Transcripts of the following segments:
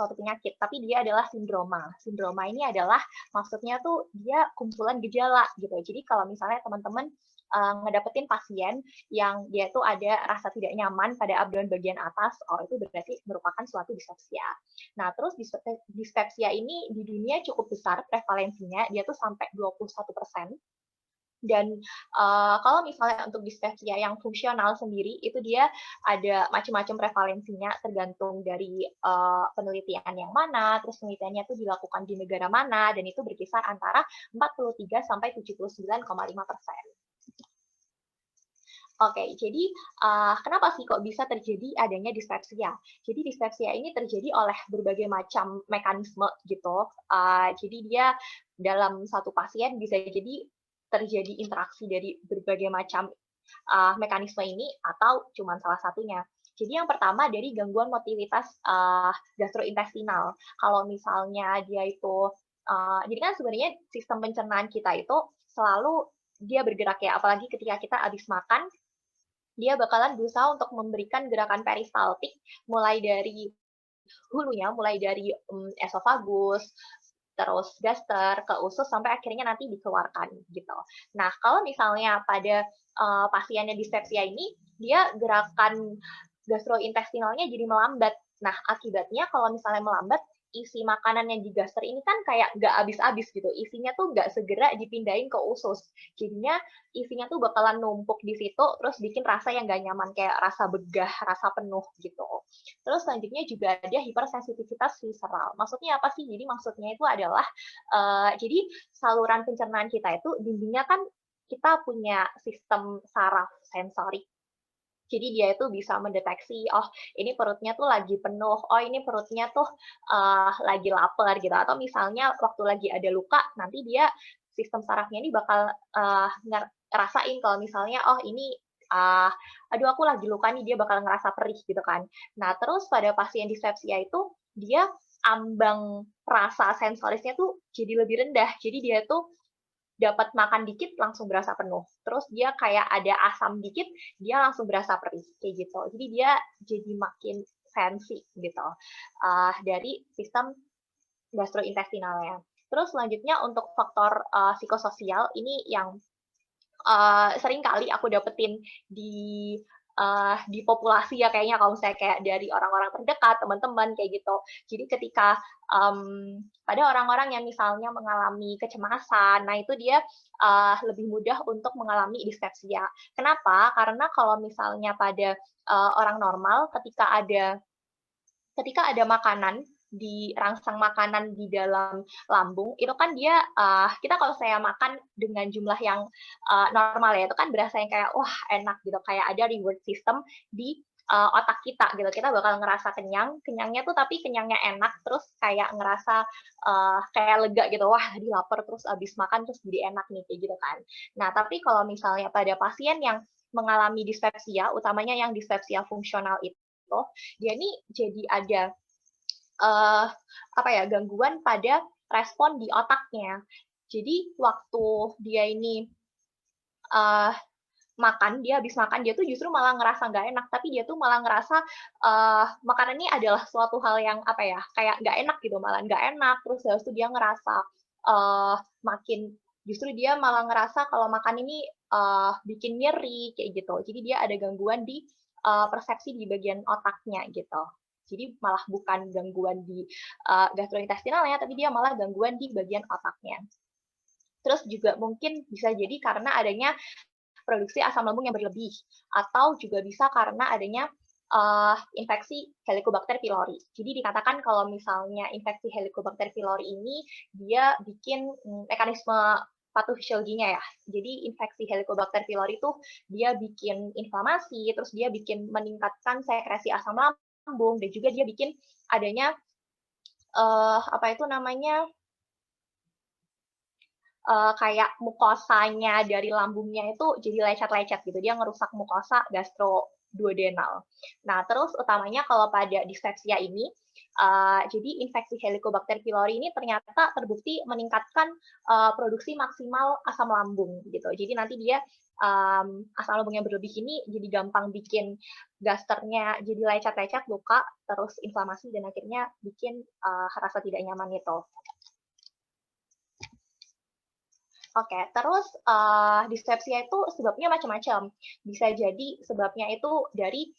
suatu penyakit, tapi dia adalah sindroma. Sindroma ini adalah maksudnya tuh dia kumpulan gejala gitu. Jadi kalau misalnya teman-teman ngedapetin pasien yang dia tuh ada rasa tidak nyaman pada abdomen bagian atas, oh itu berarti merupakan suatu dispepsia. Nah, terus dispepsia ini di dunia cukup besar prevalensinya, dia tuh sampai 21%. Dan kalau misalnya untuk dispepsia yang fungsional sendiri, itu dia ada macam-macam prevalensinya tergantung dari penelitian yang mana, terus penelitiannya itu dilakukan di negara mana, dan itu berkisar antara 43 sampai 79,5%. Oke, jadi kenapa sih kok bisa terjadi adanya dispepsia? Jadi dispepsia ini terjadi oleh berbagai macam mekanisme gitu. Jadi dia dalam satu pasien bisa jadi terjadi interaksi dari berbagai macam mekanisme ini atau cuma salah satunya. Jadi yang pertama dari gangguan motilitas gastrointestinal. Kalau misalnya dia itu, jadi kan sebenarnya sistem pencernaan kita itu selalu dia bergerak ya, apalagi ketika kita habis makan, dia bakalan berusaha untuk memberikan gerakan peristaltik mulai dari hulunya, mulai dari esofagus, terus gaster, ke usus, sampai akhirnya nanti dikeluarkan gitu. Nah, kalau misalnya pada pasien yang dispepsia ini, dia gerakan gastrointestinalnya jadi melambat. Nah, akibatnya kalau misalnya melambat, isi makanan yang di gaster ini kan kayak nggak habis-habis gitu. Isinya tuh nggak segera dipindahin ke usus. Jadinya isinya tuh bakalan numpuk di situ, terus bikin rasa yang nggak nyaman, kayak rasa begah, rasa penuh gitu. Terus selanjutnya juga ada hipersensitivitas visceral. Maksudnya apa sih? Jadi maksudnya itu adalah, jadi saluran pencernaan kita itu dindingnya kan kita punya sistem saraf sensori. Jadi dia itu bisa mendeteksi, oh ini perutnya tuh lagi penuh, oh ini perutnya tuh lagi lapar gitu. Atau misalnya waktu lagi ada luka, nanti dia sistem sarafnya ini bakal ngerasain kalau misalnya, oh ini aduh aku lagi luka nih, dia bakal ngerasa perih gitu kan. Nah terus pada pasien dispepsia itu, dia ambang rasa sensorisnya tuh jadi lebih rendah. Jadi dia tuh dapat makan dikit langsung berasa penuh. Terus dia kayak ada asam dikit, dia langsung berasa perih kayak gitu. Jadi dia jadi makin sensi gitu dari sistem gastrointestinalnya. Terus selanjutnya untuk faktor psikososial ini yang sering kali aku dapetin di populasi ya kayaknya kalau misalnya kayak dari orang-orang terdekat, teman-teman kayak gitu. Jadi ketika pada orang-orang yang misalnya mengalami kecemasan, nah itu dia lebih mudah untuk mengalami dispepsia. Kenapa? Karena kalau misalnya pada orang normal, ketika ada makanan di rangsang makanan di dalam lambung, itu kan dia kita kalau saya makan dengan jumlah yang normal ya, itu kan berasa yang kayak wah enak gitu, kayak ada reward system di otak kita gitu. Kita bakal ngerasa kenyang, kenyangnya tuh tapi kenyangnya enak, terus kayak ngerasa kayak lega gitu, wah tadi lapar terus abis makan terus jadi enak nih kayak gitu kan. Nah tapi kalau misalnya pada pasien yang mengalami dispepsia, utamanya yang dispepsia fungsional itu, dia nih jadi ada apa ya, gangguan pada respon di otaknya. Jadi waktu dia ini uh, dia habis makan, dia tuh justru malah ngerasa nggak enak, tapi dia tuh malah ngerasa makanan ini adalah suatu hal yang apa ya, kayak nggak enak gitu, malah nggak enak. Terus habis itu dia ngerasa makin justru dia malah ngerasa kalau makan ini bikin nyeri kayak gitu. Jadi dia ada gangguan di persepsi di bagian otaknya gitu. Jadi malah bukan gangguan di gastrointestinalnya, tapi dia malah gangguan di bagian otaknya. Terus juga mungkin bisa jadi karena adanya produksi asam lambung yang berlebih, atau juga bisa karena adanya infeksi Helicobacter pylori. Jadi dikatakan kalau misalnya infeksi Helicobacter pylori ini dia bikin mekanisme patofisiologinya ya. Jadi infeksi Helicobacter pylori itu dia bikin inflamasi, terus dia bikin meningkatkan sekresi asam lambung, dan juga dia bikin adanya apa itu namanya kayak mukosanya dari lambungnya itu jadi lecet-lecet gitu, dia ngerusak mukosa gastroduodenal. Nah, terus utamanya kalau pada dispepsia ini, jadi infeksi Helicobacter pylori ini ternyata terbukti meningkatkan produksi maksimal asam lambung gitu. Jadi nanti dia asam lambung yang berlebih ini jadi gampang bikin gasternya jadi lecet-lecet, luka, terus inflamasi dan akhirnya bikin rasa tidak nyaman itu. Oke, terus dispepsia itu sebabnya macam-macam. Bisa jadi sebabnya itu dari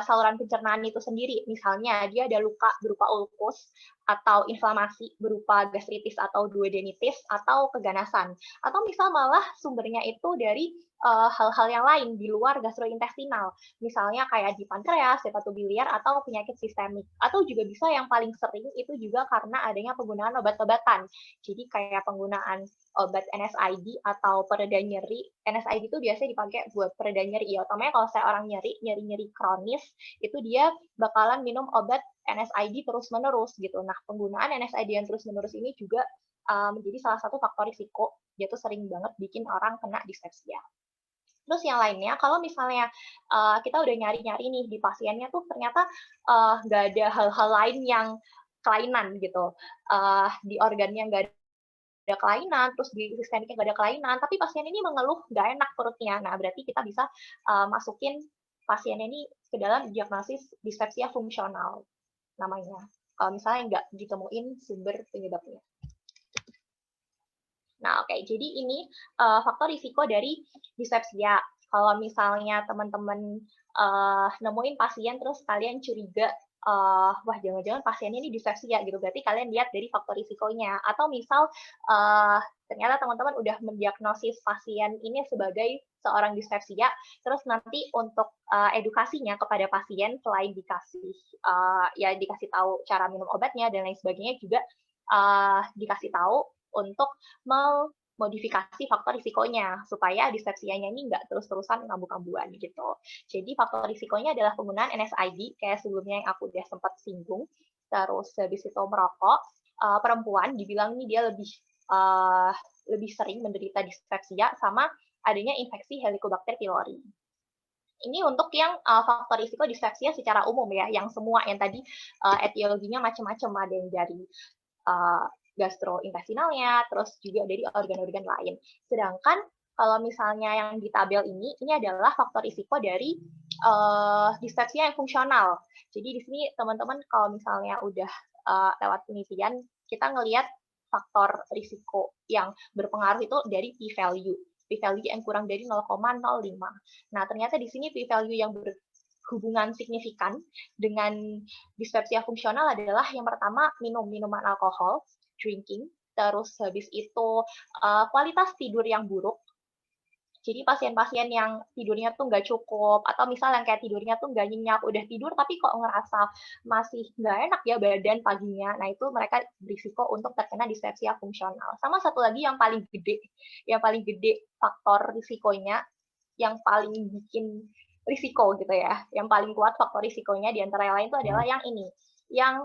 saluran pencernaan itu sendiri. Misalnya dia ada luka berupa ulkus atau inflamasi berupa gastritis atau duodenitis atau keganasan. Atau misal malah sumbernya itu dari hal-hal yang lain di luar gastrointestinal. Misalnya kayak di pankreas, hepatobiliar, atau penyakit sistemik. Atau juga bisa yang paling sering itu juga karena adanya penggunaan obat-obatan. Jadi kayak penggunaan obat NSAID atau pereda nyeri. NSAID itu biasanya dipakai buat pereda nyeri. Ya, utamanya kalau saya orang nyeri-nyeri kronis, itu dia bakalan minum obat NSAID terus-menerus gitu. Nah, penggunaan NSAID yang terus-menerus ini juga menjadi salah satu faktor risiko. Dia tuh sering banget bikin orang kena dispepsia. Terus yang lainnya, kalau misalnya kita udah nyari-nyari nih di pasiennya tuh ternyata nggak ada hal-hal lain yang kelainan gitu. Di organnya nggak ada kelainan, terus di sistemiknya nggak ada kelainan, tapi pasien ini mengeluh nggak enak perutnya. Nah, berarti kita bisa masukin pasien ini ke dalam diagnosis dispepsia fungsional namanya. Kalau misalnya nggak ditemuin sumber penyebabnya. Nah, oke, jadi ini faktor risiko dari dispepsia. Kalau misalnya teman-teman nemuin pasien terus kalian curiga, wah jangan-jangan pasiennya ini dispepsia gitu, berarti kalian lihat dari faktor risikonya. Atau misal ternyata teman-teman udah mendiagnosis pasien ini sebagai seorang dispepsia, terus nanti untuk edukasinya kepada pasien selain dikasih ya dikasih tahu cara minum obatnya dan lain sebagainya juga dikasih tahu untuk memodifikasi faktor risikonya supaya dispepsianya ini nggak terus-terusan kambuh-kambuhan gitu. Jadi faktor risikonya adalah penggunaan NSAID kayak sebelumnya yang aku udah sempat singgung. Terus habis itu merokok, perempuan dibilang ini dia lebih sering menderita dispepsia sama adanya infeksi Helicobacter pylori. Ini untuk yang faktor risiko dispepsia secara umum ya, yang semua yang tadi etiologinya macam-macam, ada yang dari gastrointestinalnya, terus juga dari organ-organ lain. Sedangkan kalau misalnya yang di tabel ini adalah faktor risiko dari dispepsia yang fungsional. Jadi di sini teman-teman kalau misalnya udah lewat penelitian, kita ngelihat faktor risiko yang berpengaruh itu dari p-value. P-value yang kurang dari 0,05. Nah, ternyata di sini p-value yang berhubungan signifikan dengan dispepsia fungsional adalah yang pertama minum minuman alkohol, drinking, terus habis itu kualitas tidur yang buruk. Jadi pasien-pasien yang tidurnya tuh nggak cukup, atau misal yang kayak tidurnya tuh nggak nyenyak, udah tidur tapi kok ngerasa masih nggak enak ya badan paginya, nah itu mereka berisiko untuk terkena dispepsia fungsional. Sama satu lagi yang paling gede faktor risikonya, yang paling bikin risiko gitu ya, yang paling kuat faktor risikonya di antara yang lain itu adalah yang ini, yang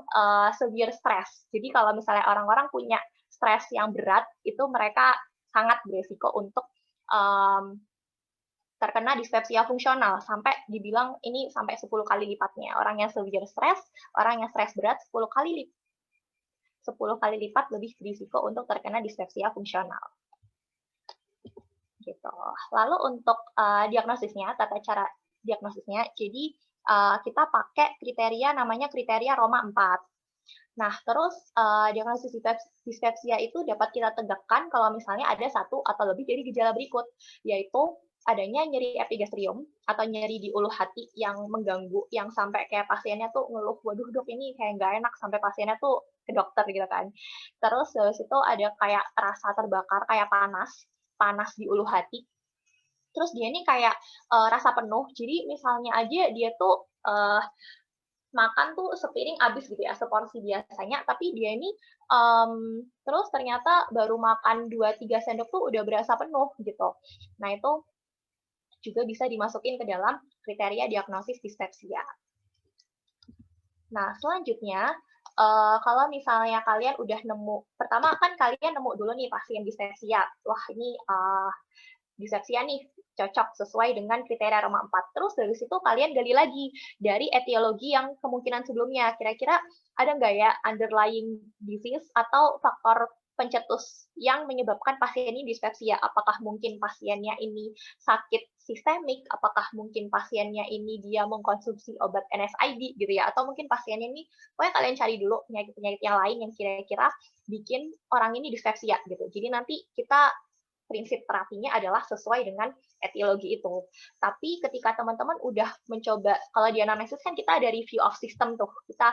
severe stress. Jadi kalau misalnya orang-orang punya stres yang berat, itu mereka sangat berisiko untuk terkena dispepsia fungsional, sampai dibilang ini sampai 10 kali lipatnya. Orang yang severe stress, orang yang stres berat 10 kali lipat lebih berisiko untuk terkena dispepsia fungsional. Gitu. Lalu untuk diagnosisnya, tata cara diagnosisnya, jadi kita pakai kriteria namanya kriteria Roma 4. Nah, terus diagnosis dispepsia itu dapat kita tegakkan kalau misalnya ada satu atau lebih dari gejala berikut, yaitu adanya nyeri epigastrium atau nyeri di ulu hati yang mengganggu, yang sampai kayak pasiennya tuh ngeluh, waduh dok ini kayak nggak enak, sampai pasiennya tuh ke dokter gitu kan. Terus dari situ ada kayak rasa terbakar, kayak panas di ulu hati. Terus dia ini kayak rasa penuh, jadi misalnya aja dia tuh makan tuh sepiring habis gitu ya, seporsi biasanya, tapi dia ini terus ternyata baru makan 2-3 sendok tuh udah berasa penuh gitu. Nah, itu juga bisa dimasukin ke dalam kriteria diagnosis dispepsia. Nah, selanjutnya kalau misalnya kalian udah nemu, pertama kan kalian nemu dulu nih pasien dispepsia. Wah, ini dispepsia nih cocok sesuai dengan kriteria Roma 4. Terus dari situ kalian gali lagi dari etiologi yang kemungkinan sebelumnya. Kira-kira ada nggak ya underlying disease atau faktor pencetus yang menyebabkan pasien ini dispepsia? Apakah mungkin pasiennya ini sakit sistemik? Apakah mungkin pasiennya ini dia mengkonsumsi obat NSAID gitu ya? Atau mungkin pasiennya ini, pokoknya kalian cari dulu penyakit-penyakit yang lain yang kira-kira bikin orang ini dispepsia gitu. Jadi nanti kita prinsip terapinya adalah sesuai dengan etiologi itu. Tapi ketika teman-teman udah mencoba, kalau di anamnesis kan kita ada review of system tuh, kita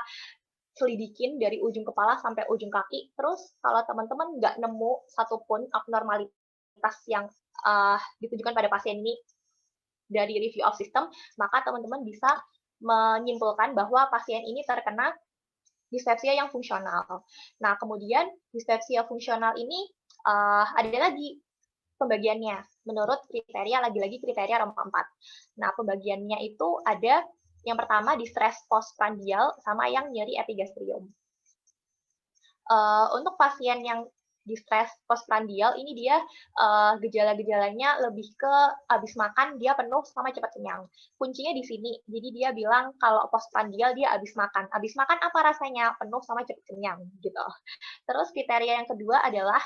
selidikin dari ujung kepala sampai ujung kaki, terus kalau teman-teman nggak nemu satupun abnormalitas yang ditujukan pada pasien ini dari review of system, maka teman-teman bisa menyimpulkan bahwa pasien ini terkena dispepsia yang fungsional. Nah, kemudian dispepsia fungsional ini ada lagi pembagiannya menurut kriteria, lagi-lagi kriteria Roma 4. Nah, pembagiannya itu ada yang pertama distress postprandial sama yang nyeri epigastrium. Untuk pasien yang distress postprandial ini dia gejala-gejalanya lebih ke habis makan dia penuh sama cepat kenyang. Kuncinya di sini. Jadi dia bilang kalau postprandial dia habis makan. Habis makan apa rasanya? Penuh sama cepat kenyang gitu. Terus kriteria yang kedua adalah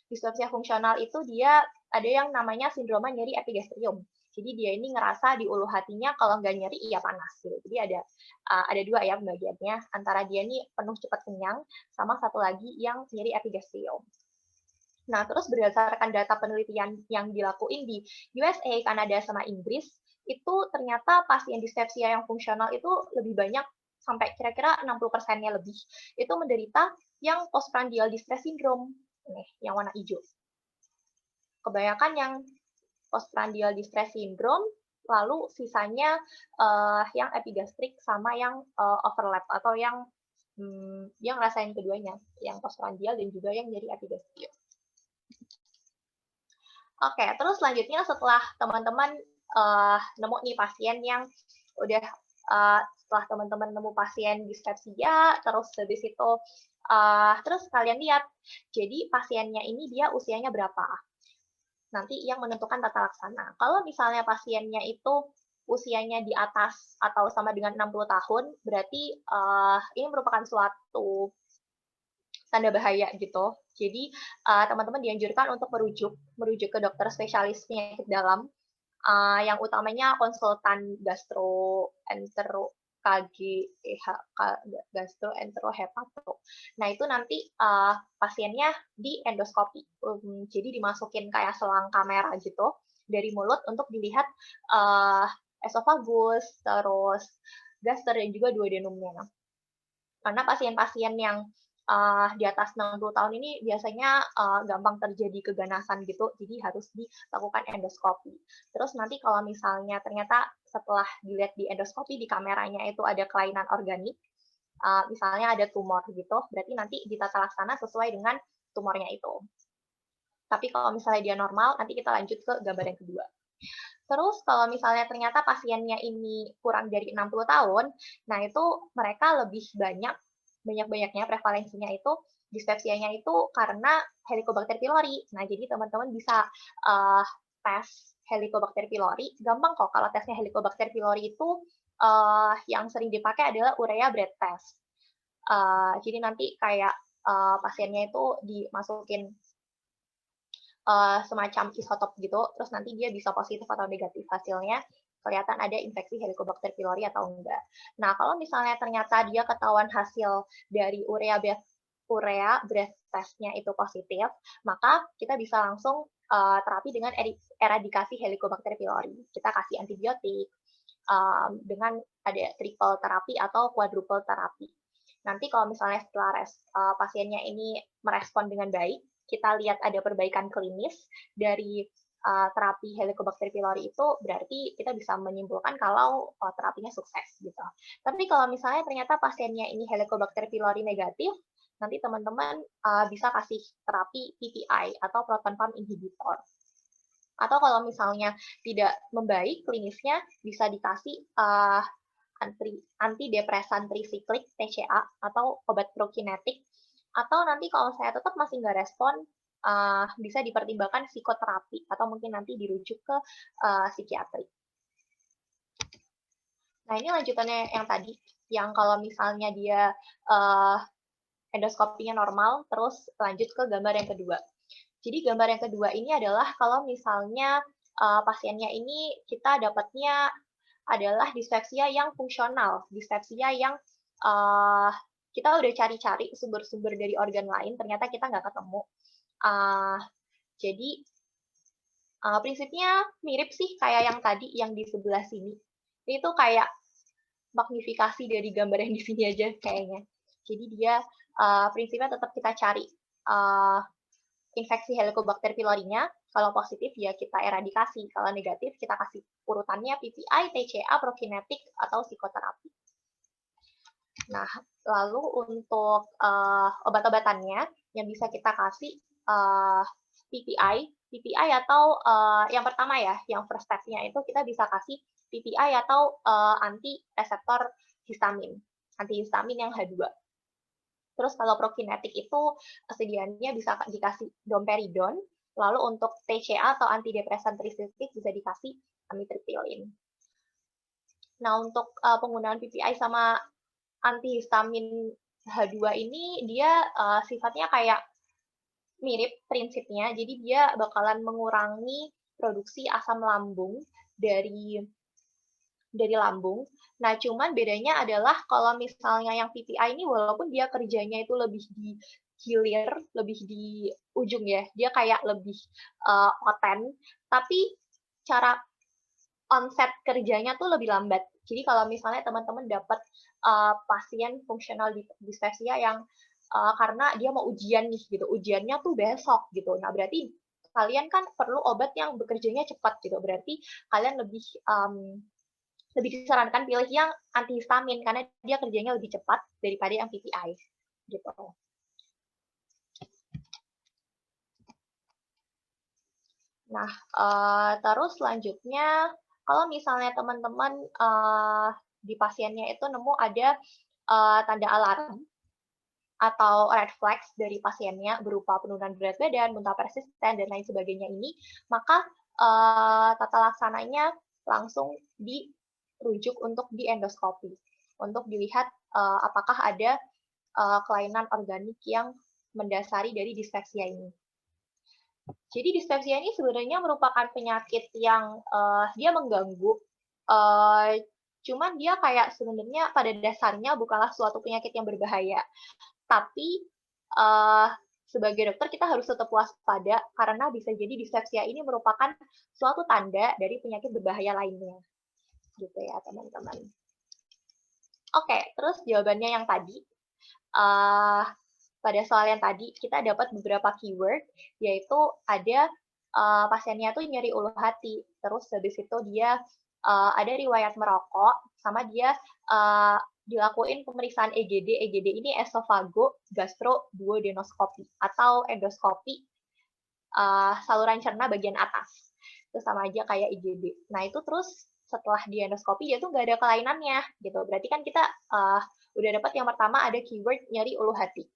dispepsia fungsional itu dia ada yang namanya sindroma nyeri epigastrium. Jadi dia ini ngerasa di ulu hatinya kalau nggak nyeri iya panas gitu. Jadi ada dua ya pembagiannya antara dia ini penuh cepat kenyang sama satu lagi yang nyeri epigastrium. Nah, terus berdasarkan data penelitian yang dilakuin di USA, Kanada, sama Inggris, itu ternyata pasien dispepsia yang fungsional itu lebih banyak sampai kira-kira 60%-nya lebih itu menderita yang postprandial distress syndrome. Nih, yang warna hijau. Kebanyakan yang postprandial distress syndrome, lalu sisanya yang epigastrik sama yang overlap atau yang ngerasain keduanya, yang postprandial dan juga yang jadi epigastrik. Oke, terus selanjutnya setelah teman-teman nemu nih pasien yang udah setelah teman-teman nemu pasien dispepsia, terus habis itu terus kalian lihat, jadi pasiennya ini dia usianya berapa? Nanti yang menentukan tata laksana. Kalau misalnya pasiennya itu usianya di atas atau sama dengan 60 tahun, berarti ini merupakan suatu tanda bahaya gitu. Jadi teman-teman dianjurkan untuk merujuk ke dokter spesialis penyakit dalam, yang utamanya konsultan gastroentero KG, gastroenterohepato. Nah, itu nanti pasiennya di endoskopi. Jadi dimasukin kayak selang kamera gitu dari mulut untuk dilihat esofagus, terus gaster dan juga duodenumnya. Karena pasien-pasien yang di atas 60 tahun ini biasanya gampang terjadi keganasan gitu, jadi harus dilakukan endoskopi. Terus nanti kalau misalnya ternyata setelah dilihat di endoskopi di kameranya itu ada kelainan organik, misalnya ada tumor gitu, berarti nanti ditata laksana sesuai dengan tumornya itu. Tapi kalau misalnya dia normal, nanti kita lanjut ke gambar yang kedua. Terus kalau misalnya ternyata pasiennya ini kurang dari 60 tahun, nah itu mereka lebih banyak-banyaknya prevalensinya itu dispepsianya itu karena Helicobacter pylori. Nah, jadi teman-teman bisa tes Helicobacter pylori. Gampang kok kalau tesnya Helicobacter pylori itu yang sering dipakai adalah urea breath test. Jadi nanti kayak pasiennya itu dimasukin semacam isotop gitu, terus nanti dia bisa positif atau negatif hasilnya, kelihatan ada infeksi Helicobacter pylori atau enggak. Nah, kalau misalnya ternyata dia ketahuan hasil dari urea breath test-nya itu positif, maka kita bisa langsung terapi dengan eradikasi Helicobacter pylori. Kita kasih antibiotik dengan ada triple terapi atau quadruple terapi. Nanti kalau misalnya setelah pasiennya ini merespon dengan baik, kita lihat ada perbaikan klinis dari terapi Helicobacter pylori itu, berarti kita bisa menyimpulkan kalau terapinya sukses gitu. Tapi kalau misalnya ternyata pasiennya ini Helicobacter pylori negatif, nanti teman-teman bisa kasih terapi PPI atau proton pump inhibitor. Atau kalau misalnya tidak membaik klinisnya, bisa dikasih antidepresan trisiklik TCA atau obat prokinetik, atau nanti kalau saya tetap masih nggak respon, bisa dipertimbangkan psikoterapi atau mungkin nanti dirujuk ke psikiatri. Nah, ini lanjutannya yang tadi, yang kalau misalnya dia endoskopinya normal, terus lanjut ke gambar yang kedua. Jadi gambar yang kedua ini adalah kalau misalnya pasiennya ini kita dapatnya adalah dispepsia yang fungsional, dispepsia yang kita udah cari-cari sumber-sumber dari organ lain, ternyata kita nggak ketemu. Jadi prinsipnya mirip sih kayak yang tadi, yang di sebelah sini. Itu kayak magnifikasi dari gambar yang di sini aja kayaknya. Jadi dia prinsipnya tetap kita cari infeksi Helicobacter pylorinya. Kalau positif ya kita eradikasi, kalau negatif kita kasih urutannya PPI, TCA, prokinetik, atau psikoterapi. Nah, lalu untuk obat-obatannya yang bisa kita kasih PPI atau yang pertama ya, yang first step-nya itu kita bisa kasih PPI atau anti reseptor histamin, antihistamin yang H2. Terus kalau prokinetik itu sedianya bisa dikasih domperidon, lalu untuk TCA atau antidepresan trisiklik bisa dikasih amitriptyline. Nah, untuk penggunaan PPI sama antihistamin H2 ini dia sifatnya kayak mirip prinsipnya, jadi dia bakalan mengurangi produksi asam lambung dari lambung. Nah, cuman bedanya adalah kalau misalnya yang PPI ini walaupun dia kerjanya itu lebih di hilir, lebih di ujung ya, dia kayak lebih poten, tapi cara onset kerjanya tuh lebih lambat. Jadi kalau misalnya teman-teman dapat pasien fungsional dispepsia yang karena dia mau ujian nih gitu, ujiannya tuh besok gitu. Nah, berarti kalian kan perlu obat yang bekerjanya cepat gitu. Berarti kalian lebih disarankan pilih yang antihistamin karena dia kerjanya lebih cepat daripada yang PPI gitu. Nah, terus selanjutnya kalau misalnya teman-teman di pasiennya itu nemu ada tanda alarm atau red flags dari pasiennya berupa penurunan berat badan, muntah persisten, dan lain sebagainya ini, maka tata laksananya langsung dirujuk untuk di endoskopi, untuk dilihat apakah ada kelainan organik yang mendasari dari dispepsia ini. Jadi dispepsia ini sebenarnya merupakan penyakit yang dia mengganggu, cuman dia kayak sebenarnya pada dasarnya bukanlah suatu penyakit yang berbahaya. Tapi sebagai dokter kita harus tetap waspada karena bisa jadi dispepsia ini merupakan suatu tanda dari penyakit berbahaya lainnya. Gitu ya, teman-teman. Oke, terus jawabannya yang tadi. Pada soal yang tadi, kita dapat beberapa keyword, yaitu ada pasiennya tuh nyeri ulu hati, terus habis itu dia ada riwayat merokok, sama dia dilakuin pemeriksaan EGD. EGD ini esofago gastroduodenoskopi atau endoskopi saluran cerna bagian atas. Itu sama aja kayak IGD. Nah, itu terus setelah di endoskopi dia tuh nggak ada kelainannya gitu. Berarti kan kita udah dapat yang pertama ada keyword nyeri ulu hati.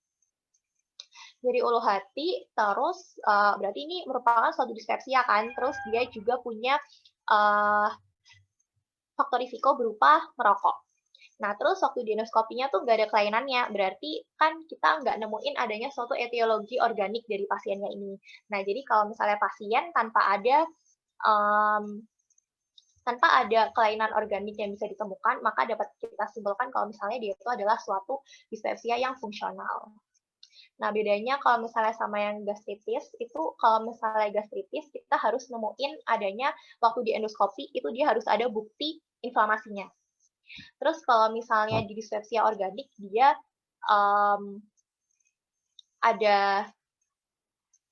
Nyeri ulu hati, terus berarti ini merupakan suatu dispepsia kan. Terus dia juga punya faktor risiko berupa merokok. Nah, terus waktu di endoskopinya tuh nggak ada kelainannya, berarti kan kita nggak nemuin adanya suatu etiologi organik dari pasiennya ini. Nah, jadi kalau misalnya pasien tanpa ada kelainan organik yang bisa ditemukan, maka dapat kita simpulkan kalau misalnya dia itu adalah suatu dispepsia yang fungsional. Nah, bedanya kalau misalnya sama yang gastritis, itu kalau misalnya gastritis, kita harus nemuin adanya waktu di endoskopi, itu dia harus ada bukti inflamasinya. Terus kalau misalnya di dispepsia organik, dia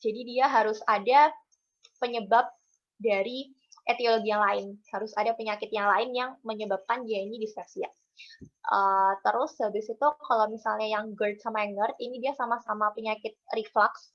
jadi dia harus ada penyebab dari etiologi yang lain. Harus ada penyakit yang lain yang menyebabkan dia ini dispepsia. Terus habis itu kalau misalnya yang GERD sama yang NERD, ini dia sama-sama penyakit reflux.